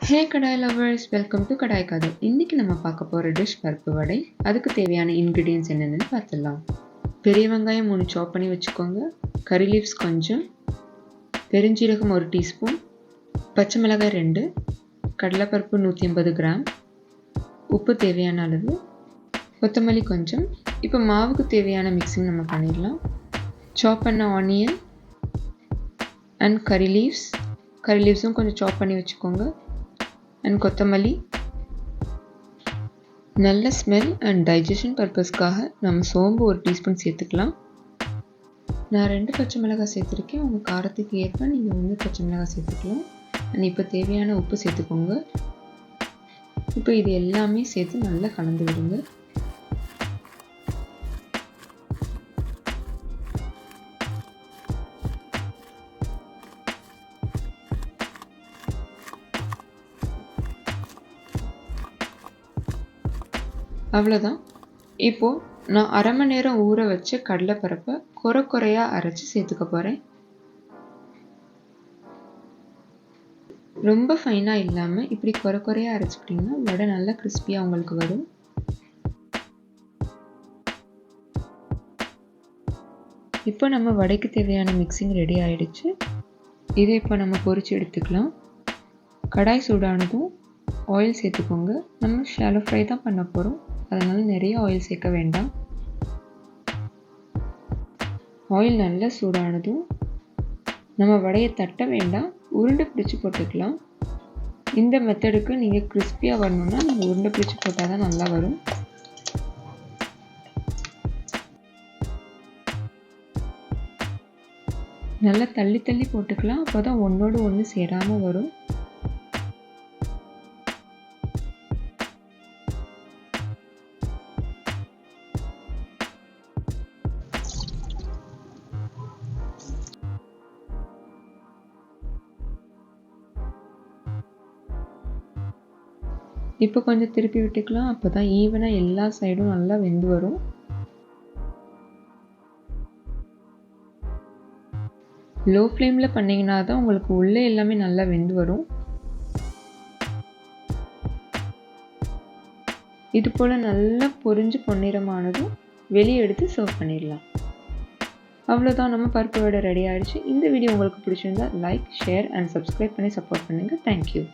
Hey kadai lovers, welcome to Kadai Kathai. இன்றைக்கி நம்ம பார்க்க போகிற டிஷ் பருப்பு வடை. அதுக்கு தேவையான இன்க்ரீடியன்ஸ் என்னென்னு பார்த்துடலாம். பெரிய வெங்காயம் 3 சாப் பண்ணி வச்சுக்கோங்க. கறி லீவ்ஸ் கொஞ்சம், பெருஞ்சீரகம் 1 டீஸ்பூன், பச்சை மிளகாய் 2, கடலைப்பருப்பு 150 கிராம், உப்பு தேவையான அளவு, கொத்தமல்லி கொஞ்சம். இப்போ மாவுக்கு தேவையான மிக்சிங் நம்ம பண்ணிடலாம். சாப் பண்ண ஆனியன் அண்ட் கறி லீவ்ஸும் கொஞ்சம் சாப் பண்ணி வச்சுக்கோங்க. அண்ட் கொத்தமல்லி. நல்ல ஸ்மெல் அண்ட் டைஜஷன் பர்பஸ்க்காக நம்ம சோம்பு 1 டீஸ்பூன் சேர்த்துக்கலாம். நான் 2 பச்சை மிளகாய் சேர்த்துருக்கேன். உங்கள் காரத்துக்கு ஏற்ப நீங்கள் 1 பச்சை மிளகாய் சேர்த்துக்கலாம். அண்ட் இப்போ தேவையான உப்பு சேர்த்துக்கோங்க. இப்போ இது எல்லாமே சேர்த்து நல்லா கலந்து விடுங்க. அவ்வளோதான். இப்போது நான் அரை மணி நேரம் ஊற வச்ச கடலைப்பருப்பை குறையாக அரைச்சி சேர்த்துக்க போகிறேன். ரொம்ப ஃபைனாக இல்லாமல் இப்படி குறையாக அரைச்சிக்கிட்டிங்கன்னா வடை நல்லா கிறிஸ்பியாக உங்களுக்கு வரும். இப்போ நம்ம வடைக்கு தேவையான மிக்சிங் ரெடி ஆகிடுச்சு. இதை இப்போ நம்ம பொரித்து எடுத்துக்கலாம். கடாய் சூடானதும் ஆயில் சேர்த்துக்கோங்க. நம்ம ஷாலோ ஃப்ரை தான் பண்ண போகிறோம், அதனால் நிறைய ஆயில் சேர்க்க வேண்டாம். ஆயில் நல்லா சூடானதும் நம்ம வடையை தட்ட வேண்டாம், உருண்டை பிடிச்சி போட்டுக்கலாம். இந்த மெத்தடுக்கு நீங்கள் கிறிஸ்பியாக வரணும்னா நீங்கள் உருண்டை பிடிச்சி போட்டால் தான் நல்லா வரும். நல்லா தள்ளி போட்டுக்கலாம், அப்போ தான் ஒன்றோடு ஒன்று சேராமல் வரும். இப்போ கொஞ்சம் திருப்பி விட்டுக்கலாம், அப்போ தான் ஈவனாக எல்லா சைடும் நல்லா வெந்து வரும். லோ ஃப்ளேமில் பண்ணிங்கன்னா தான் உங்களுக்கு உள்ளே எல்லாமே நல்லா வெந்து வரும். இது போல் நல்லா பொரிஞ்சு பொன்னிறமானதும் வெளியே எடுத்து சர்வ் பண்ணிடலாம். அவ்வளோதான், நம்ம பருப்பு வடை ரெடி ஆகிடுச்சு. இந்த வீடியோ உங்களுக்கு பிடிச்சிருந்தா லைக், ஷேர் அண்ட் சப்ஸ்கிரைப் பண்ணி சப்போர்ட் பண்ணுங்கள். தேங்க்யூ.